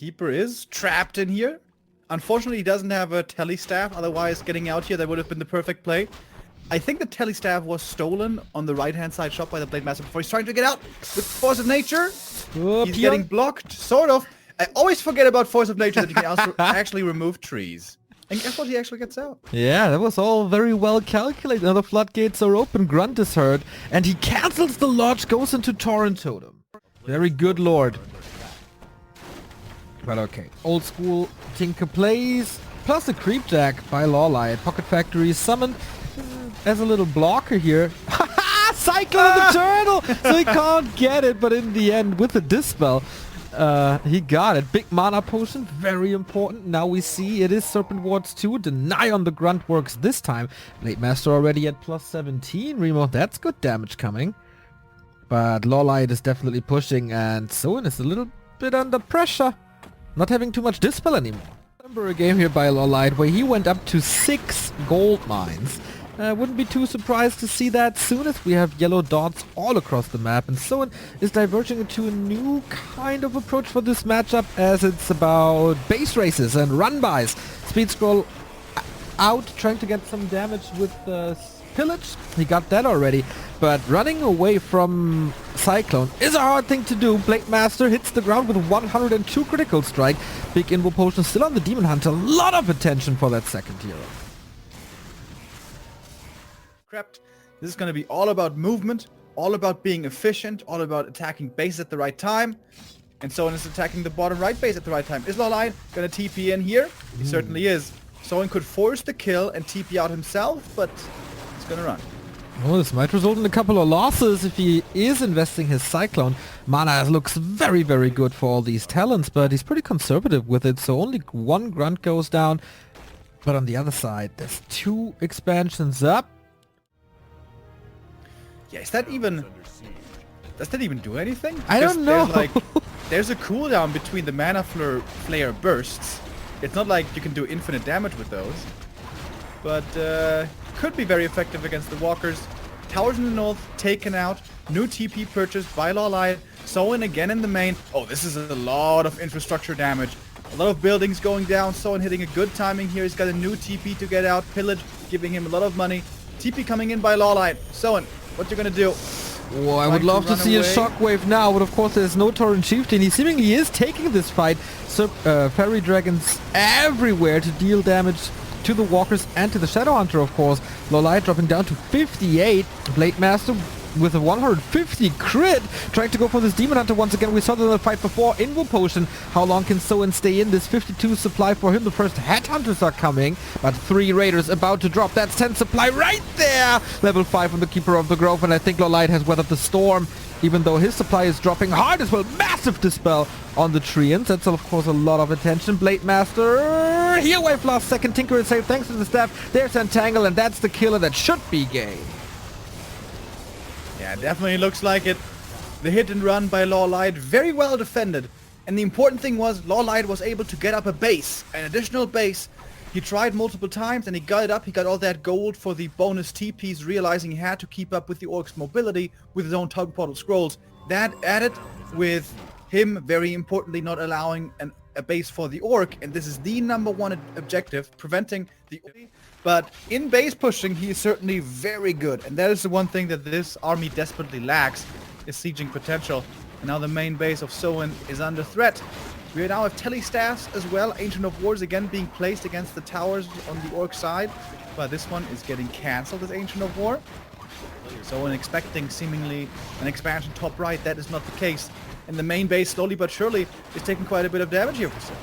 Keeper is trapped in here. Unfortunately, he doesn't have a telestaff. Otherwise, getting out here, that would have been the perfect play. I think the telestaff was stolen on the right-hand side shot by the Blade Master before he's trying to get out with Force of Nature. He's getting blocked, sort of. I always forget about Force of Nature that you can also actually remove trees. And guess what? He actually gets out. Yeah, that was all very well calculated. Now the floodgates are open, Grunt is hurt, and he cancels the Lodge, goes into Torrent Totem. Very good, Lord. But okay, old school Tinker plays, plus a Creep Jack by LawLiet. Pocket Factory is summoned as a little blocker here. Cyclone the Turtle! So he can't get it, but in the end, with the Dispel, he got it. Big mana potion, very important. Now we see it is Serpent Wards 2. Deny on the Grunt works this time. Blade Master already at plus 17. Remo, that's good damage coming. But LawLiet is definitely pushing, and Soin is a little bit under pressure. Not having too much Dispel anymore. Remember a game here by LawLiet where he went up to 6 gold mines. Wouldn't be too surprised to see that soon as we have yellow dots all across the map, and Soin is diverging into a new kind of approach for this matchup, as it's about base races and run-bys. Speed scroll out, trying to get some damage with the pillage. He got that already, but running away from Cyclone is a hard thing to do. Blade Master hits the ground with 102 critical strike. Big Invo Potion still on the Demon Hunter. A lot of attention for that second hero. This is going to be all about movement, all about being efficient, all about attacking base at the right time. And Soin is attacking the bottom right base at the right time. Is LawLiet going to TP in here? He certainly is. Soin could force the kill and TP out himself, but he's going to run. Oh, this might result in a couple of losses if he is investing his Cyclone. Mana looks very, very good for all these talents, but he's pretty conservative with it, so only one Grunt goes down. But on the other side, there's 2 expansions up. Yeah, does that even do anything? I don't know. There's a cooldown between the mana flare bursts. It's not like you can do infinite damage with those. But could be very effective against the walkers. Towers in the north taken out. New TP purchased by LawLiet. Soin again in the main. Oh, this is a lot of infrastructure damage. A lot of buildings going down. Soin hitting a good timing here. He's got a new TP to get out. Pillage giving him a lot of money. TP coming in by LawLiet. Soin, what you gonna do? Oh, I would love to see a shockwave now, but of course there's no Torrent Chieftain. He seemingly is taking this fight. So Fairy Dragons everywhere to deal damage to the walkers and to the Shadow Hunter, of course. LawLiet dropping down to 58. Blade Master with a 150 crit, trying to go for this Demon Hunter once again. We saw the fight before. Invo Potion. How long can Soin stay in this 52 supply for him? The first Headhunters are coming, but 3 Raiders about to drop. That's 10 supply right there. Level 5 on the Keeper of the Grove, and I think LawLiet has weathered the storm, even though his supply is dropping hard as well. Massive Dispel on the Treants. That's of course a lot of attention. Blade Master, heal wave last second. Tinker is safe thanks to the staff. There's Entangle, and that's the killer that should be game. Yeah, definitely looks like it. The hit and run by LawLiet, very well defended. And the important thing was LawLiet was able to get up a base, an additional base. He tried multiple times and he got it up. He got all that gold for the bonus TPs, realizing he had to keep up with the Orc's mobility with his own Tug Portal Scrolls. That added with him, very importantly, not allowing a base for the Orc. And this is the #1 objective, preventing the Orc. But in base pushing, he is certainly very good. And that is the one thing that this army desperately lacks, is sieging potential. And now the main base of Soin is under threat. We now have telestaffs as well. Ancient of Wars again being placed against the towers on the Orc side. But this one is getting cancelled as Ancient of War. Soin expecting seemingly an expansion top right. That is not the case. And the main base, slowly but surely, is taking quite a bit of damage here for Soin.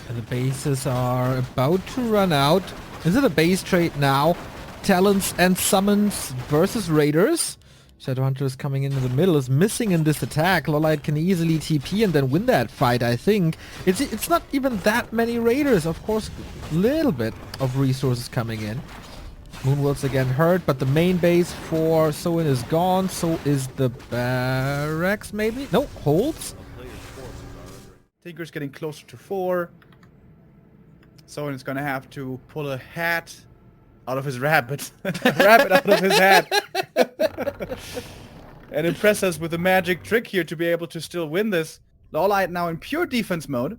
And the bases are about to run out. Is it a base trade now? Talents and Summons versus Raiders. Shadowhunter is coming in the middle, is missing in this attack. LawLiet can easily TP and then win that fight, I think. It's not even that many Raiders. Of course, a little bit of resources coming in. Moonworld's again hurt, but the main base for Soin is gone. So is the barracks, maybe? No, holds. Tinker's getting closer to 4. Soin is gonna have to pull a hat out of his rabbit. Rabbit out of his hat. And impress us with a magic trick here to be able to still win this. LawLiet now in pure defense mode.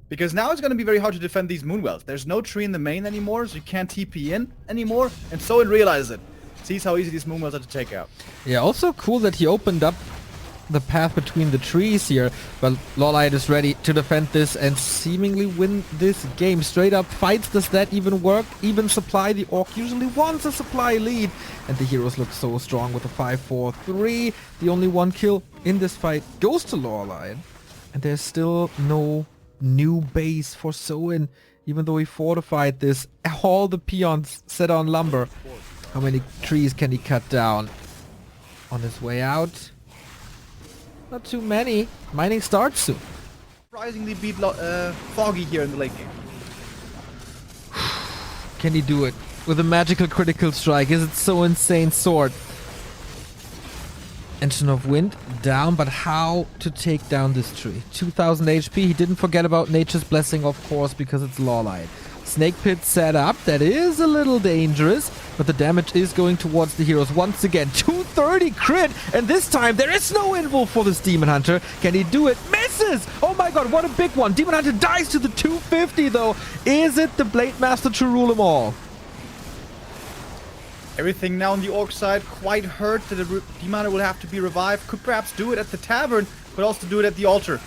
Because now it's going to be very hard to defend these Moonwells. There's no tree in the main anymore, so you can't TP in anymore. And Soin realizes it. Sees how easy these Moonwells are to take out. Yeah, also cool that he opened up the path between the trees here, but LawLiet is ready to defend this and seemingly win this game. Straight up fights, does that even work? Even supply, the Orc usually wants a supply lead, and the heroes look so strong with a 5-4-3. The only one kill in this fight goes to LawLiet, and there's still no new base for Soin, even though he fortified this. All the peons set on lumber. How many trees can he cut down on his way out? Not too many. Mining starts soon. Surprisingly beat Foggy here in the late game. Can he do it with a magical critical strike? Is it so insane sword? Engine of Wind down, but how to take down this tree? 2000 HP. He didn't forget about Nature's Blessing, of course, because it's LawLiet. Snake Pit set up. That is a little dangerous, but the damage is going towards the heroes once again. 230 crit, and this time there is no invul for this Demon Hunter. Can he do it? Misses! Oh my god, what a big one. Demon Hunter dies to the 250 though. Is it the Blade Master to rule them all? Everything now on the Orc side quite hurt that the Demon Hunter will have to be revived. Could perhaps do it at the tavern, but also do it at the altar.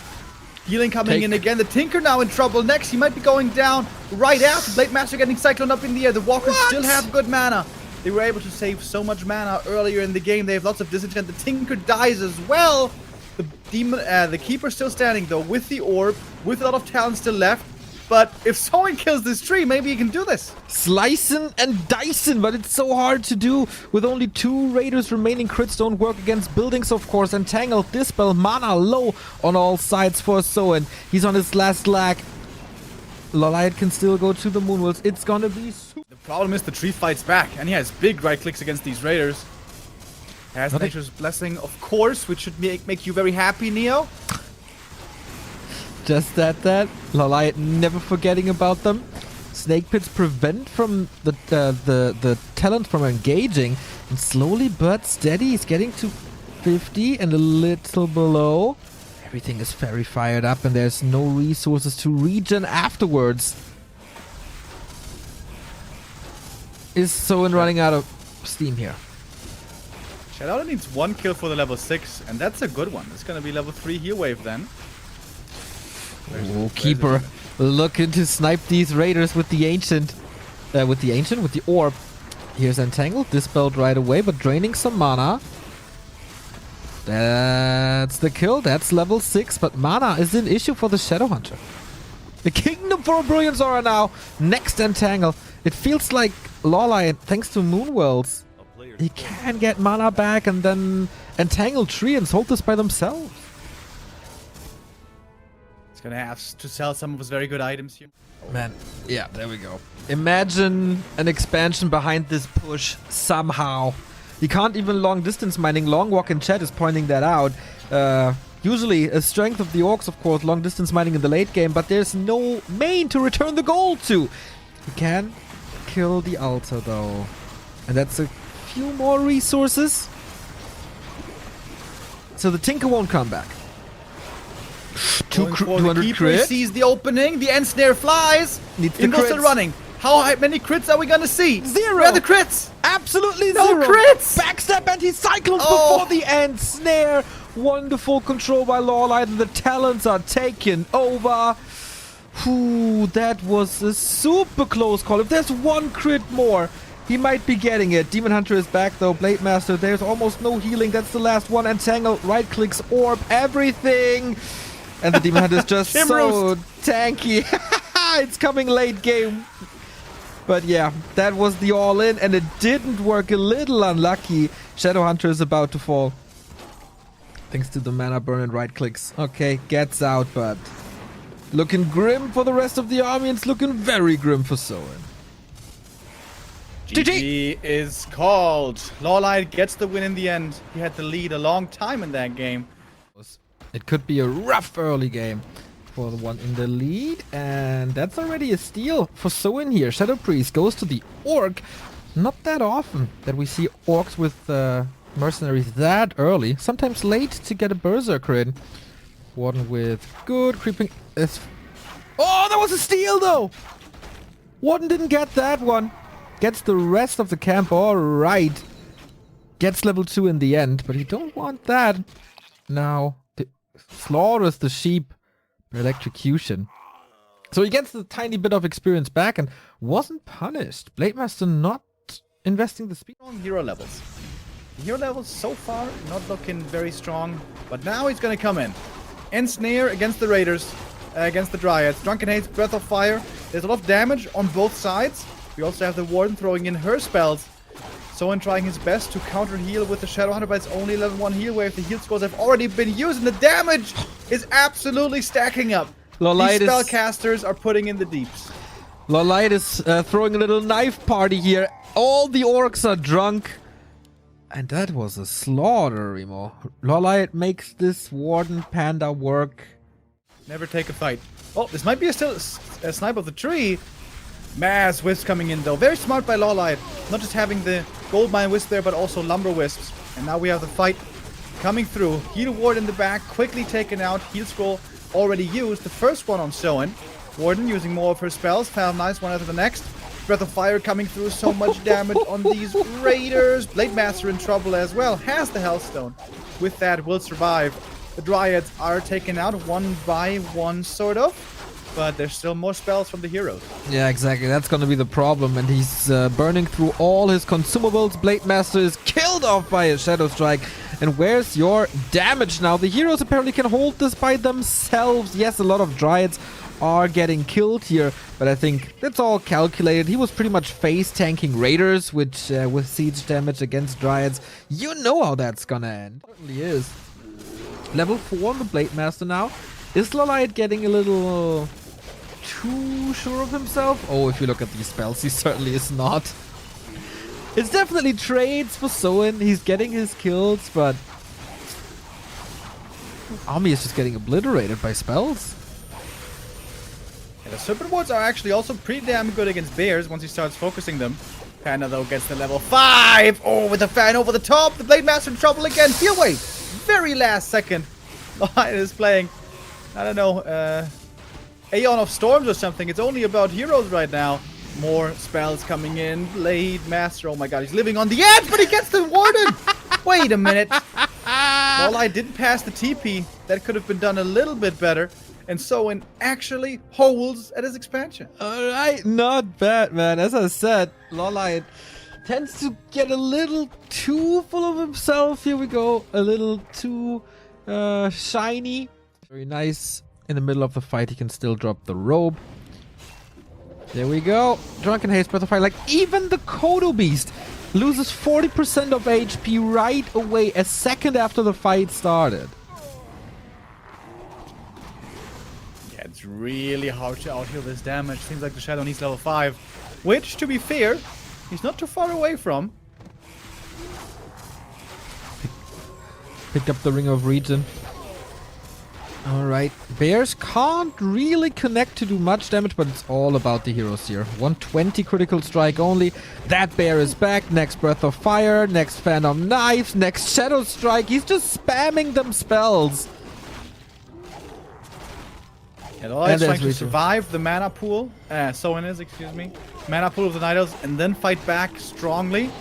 Healing coming in again. The Tinker now in trouble next. He might be going down right after. Blade Master getting Cyclone up in the air. The Walkers still have good mana. They were able to save so much mana earlier in the game. They have lots of disenchant. The Tinker dies as well. The Keeper still standing though with the Orb, with a lot of talent still left. But if someone kills this tree, maybe he can do this. Slicing and dicing, but it's so hard to do. With only 2 raiders remaining, crits don't work against buildings, of course. Entangled, Dispel, mana low on all sides for Soin. He's on his last lag. LawLiet can still go to the Moonwells. It's gonna be super. The problem is the tree fights back, and he has big right clicks against these raiders. Has Nature's Blessing, of course, which should make you very happy, Neo. Just that LawLiet never forgetting about them. Snake Pits prevent from the talent from engaging, and slowly but steady he's getting to 50 and a little below. Everything is very fired up and there's no resources to regen afterwards. Is Soin running out of steam here? Shadow needs 1 kill for the level 6, and that's a good one. It's gonna be level 3 heal wave then. Oh, Keeper looking to snipe these raiders with the Ancient. With the Orb. Here's Entangled, dispelled right away, but draining some mana. That's the kill, that's level 6, but mana is an issue for the Shadow Hunter. The Kingdom for a Brilliant Aura now. Next Entangle. It feels like LawLiet, thanks to Moonwells, he can get mana back and then Entangle Tree and hold this by themselves. Gonna have to sell some of his very good items here. Man, yeah, there we go. Imagine an expansion behind this push somehow. You can't even long distance mining. Long Walk in chat is pointing that out. Usually a strength of the Orcs, of course, long distance mining in the late game, but there's no main to return the gold to. You can kill the altar though. And that's a few more resources. So the Tinker won't come back. 200 crit. Sees the opening. The end snare flies. Needs the Invo's still running. How many crits are we gonna see? 0. Where are the crits? Absolutely no 0. Crits. Backstab anti-cyclones before the end snare. Wonderful control by LawLiet, and the talents are taken over. Ooh, that was a super close call. If there's 1 crit more, he might be getting it. Demon Hunter is back though. Blade Master, there's almost no healing. That's the last one. Entangle, right clicks, orb, everything. And the Demon Hunter is just so tanky. It's coming late game. But yeah, that was the all-in, and it didn't work. A little unlucky. Shadow Hunter is about to fall. Thanks to the mana burn and right clicks. Okay, gets out, but looking grim for the rest of the army. It's looking very grim for Soin. GG is called. LawLiet gets the win in the end. He had the lead a long time in that game. It could be a rough early game for the one in the lead, and that's already a steal for Soin here. Shadow Priest goes to the Orc. Not that often that we see Orcs with mercenaries that early. Sometimes late to get a Berserker in. Warden with good creeping. Oh, that was a steal though! Warden didn't get that one. Gets the rest of the camp, alright. Gets level 2 in the end, but you don't want that. Now, slaughters the sheep by electrocution. So he gets a tiny bit of experience back and wasn't punished. Blademaster not investing the speed. Strong hero levels. The hero levels so far not looking very strong, but now he's gonna come in. Ensnare against the Raiders, against the Dryads. Drunken Haste, Breath of Fire. There's a lot of damage on both sides. We also have the Warden throwing in her spells. Soin trying his best to counter heal with the Shadow Hunter, but it's only level 1 heal wave. The heal scores have already been used, and the damage is absolutely stacking up. LawLiet These spellcasters are putting in the deeps. LawLiet is throwing a little knife party here. All the orcs are drunk. And that was a slaughter, Remo. LawLiet makes this Warden Panda work. Never take a fight. Oh, this might be a snipe of the tree. Mass Wisps coming in though. Very smart by LawLiet. Not just having the Goldmine Wisp there, but also Lumber Wisps. And now we have the fight coming through. Heal Ward in the back, quickly taken out. Heal Scroll already used. The first one on Soin. Warden using more of her spells. Found nice one after the next. Breath of Fire coming through. So much damage on these Raiders. Blademaster in trouble as well. Has the Hellstone. With that, will survive. The Dryads are taken out one by one, sort of. But there's still more spells from the heroes. Yeah, exactly. That's gonna be the problem. And he's burning through all his consumables. Blademaster is killed off by a Shadow Strike. And where's your damage now? The heroes apparently can hold this by themselves. Yes, a lot of Dryads are getting killed here, but I think that's all calculated. He was pretty much face tanking Raiders, which with siege damage against Dryads, you know how that's gonna end. It certainly is. Level 4 on the Blademaster now. Is LawLiet getting a little too sure of himself? Oh, if you look at these spells, he certainly is not. It's definitely trades for Soin. He's getting his kills, but army is just getting obliterated by spells. Yeah, the Serpent Wards are actually also pretty damn good against bears once he starts focusing them. Panda though gets the level 5. Oh, with the fan over the top. The Blademaster in trouble again. Heal wave. Very last second. LawLiet is playing, I don't know, Aeon of Storms or something. It's only about heroes right now. More spells coming in. Blademaster. Oh my god, he's living on the edge, but he gets the Warden. Wait a minute. LawLiet didn't pass the TP. That could have been done a little bit better. And Soin actually holds at his expansion. Alright, not bad, man. As I said, LawLiet tends to get a little too full of himself. Here we go. A little too shiny. Very nice. In the middle of the fight, he can still drop the robe. There we go. Drunken Haste, Breath of Fire. Like, even the Kodo Beast loses 40% of HP right away, a second after the fight started. Yeah, it's really hard to outheal this damage. Seems like the Shadow needs level 5. Which, to be fair, he's not too far away from. Picked up the Ring of Regen. Alright, bears can't really connect to do much damage, but it's all about the heroes here. 120 critical strike only. That bear is back. Next Breath of Fire, next Phantom Knives, next Shadow Strike. He's just spamming them spells. Yeah, LawLiet's trying to survive the mana pool. Soin is, excuse me. Mana pool of the Night Elves, and then fight back strongly.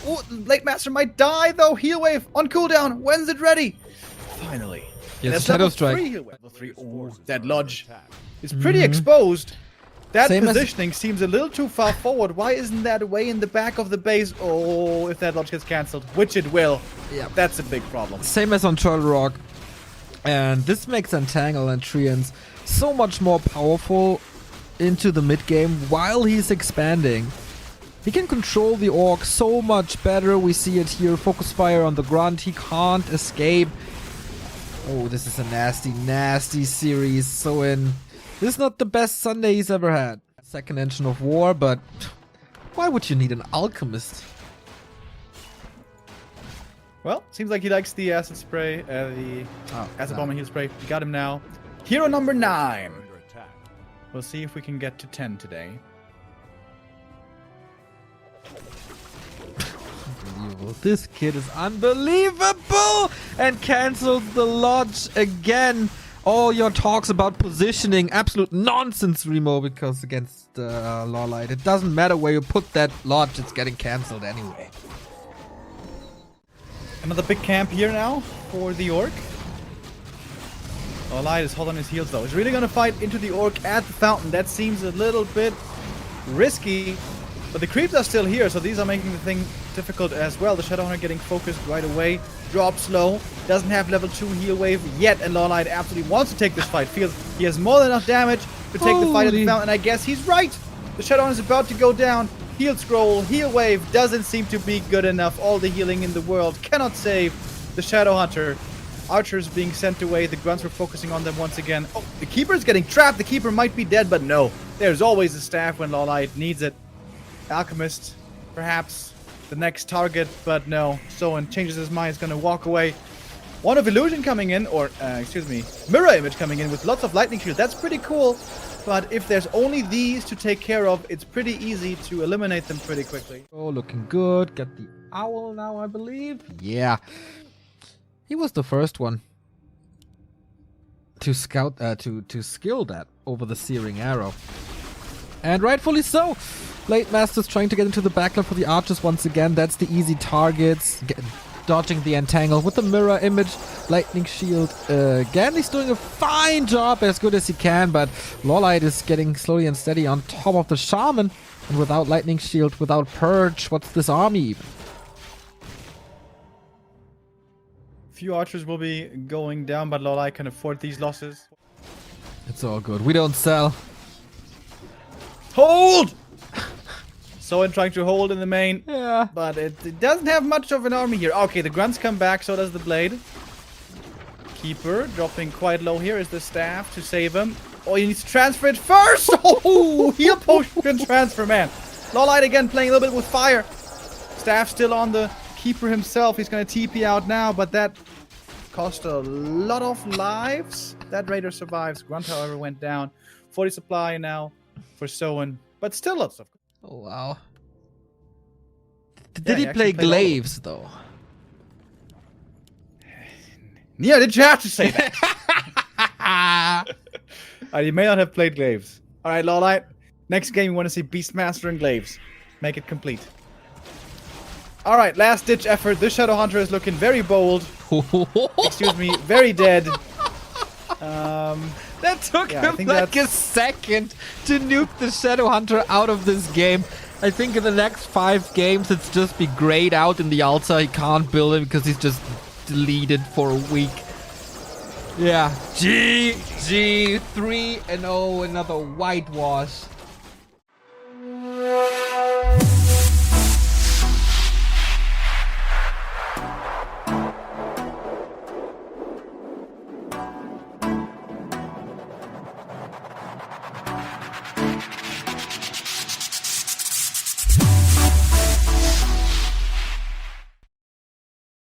Ooh, Blademaster might die though. Heal wave on cooldown. When's it ready? Finally. Yes, Shadow Strike. Level 3. Oh, that Lodge is pretty exposed. That positioning seems a little too far forward. Why isn't that way in the back of the base? Oh, if that Lodge gets cancelled, which it will. Yeah, that's a big problem. Same as on Turtle Rock. And this makes Entangle and Treants so much more powerful into the mid game while he's expanding. He can control the Orc so much better. We see it here. Focus Fire on the Grunt. He can't escape. Oh, this is a nasty, nasty series. Soin, this is not the best Sunday he's ever had. Second Engine of War, but why would you need an Alchemist? Well, seems like he likes the acid spray, acid bomb and heal spray. We got him now. Hero number 9. We'll see if we can get to 10 today. This kid is unbelievable and cancels the Lodge again. all your talks about positioning, absolute nonsense, Remo, because against LawLiet, it doesn't matter where you put that lodge, it's getting cancelled anyway. Another big camp here now for the Orc. LawLiet is hot on his heels though. He's really gonna fight into the Orc at the fountain. That seems a little bit risky. But the creeps are still here, so these are making the thing difficult as well. The Shadowhunter getting focused right away. Drops low. Doesn't have level 2 heal wave yet, and LawLiet absolutely wants to take this fight. Feels he has more than enough damage to take the fight at the fountain, and I guess he's right. The Shadowhunter is about to go down. Heal scroll, heal wave doesn't seem to be good enough. All the healing in the world cannot save the Shadowhunter. Archers being sent away. The grunts were focusing on them once again. Oh, the Keeper is getting trapped. The Keeper might be dead, but no. There's always a staff when LawLiet needs it. Alchemist, perhaps the next target, but no. Soin changes his mind. He's going to walk away. One of Illusion coming in, or excuse me, Mirror Image coming in with lots of Lightning Shield. That's pretty cool. But if there's only these to take care of, it's pretty easy to eliminate them pretty quickly. Oh, looking good. Get the owl now, I believe. Yeah. He was the first one to scout, to skill that over the Searing Arrow. And rightfully so. Blade Master's trying to get into the backline for the archers once again. That's the easy targets. Dodging the entangle with the mirror image. Lightning shield again. He's doing a fine job, as good as he can. But LawLiet is getting slowly and steady on top of the shaman. And without lightning shield, without purge, what's this army even? Few archers will be going down, but LawLiet can afford these losses. It's all good. We don't sell. Hold! Soin trying to hold in the main. Yeah. But it doesn't have much of an army here. Okay, the grunts come back, so does the blade. Keeper dropping quite low here is the staff to save him. Oh, you need to transfer it first! Oh, heal potion transfer, man. LawLiet again playing a little bit with fire. Staff still on the Keeper himself. He's going to TP out now, but that cost a lot of lives. That Raider survives. Grunt, however, went down. 40 supply now for Soin, but still lots of. Oh, wow. Did he play Glaives, though? Yeah, did you have to say that? You may not have played Glaives. Alright, LawLiet. Next game, we want to see Beastmaster and Glaives. Make it complete. Alright, last ditch effort. This Shadowhunter is looking very bold. Excuse me, very dead. That took him like a second to nuke the Shadowhunter out of this game. I think in the next 5 games, it's just be grayed out in the altar. He can't build it because he's just deleted for a week. Yeah. GG 3-0, another whitewash.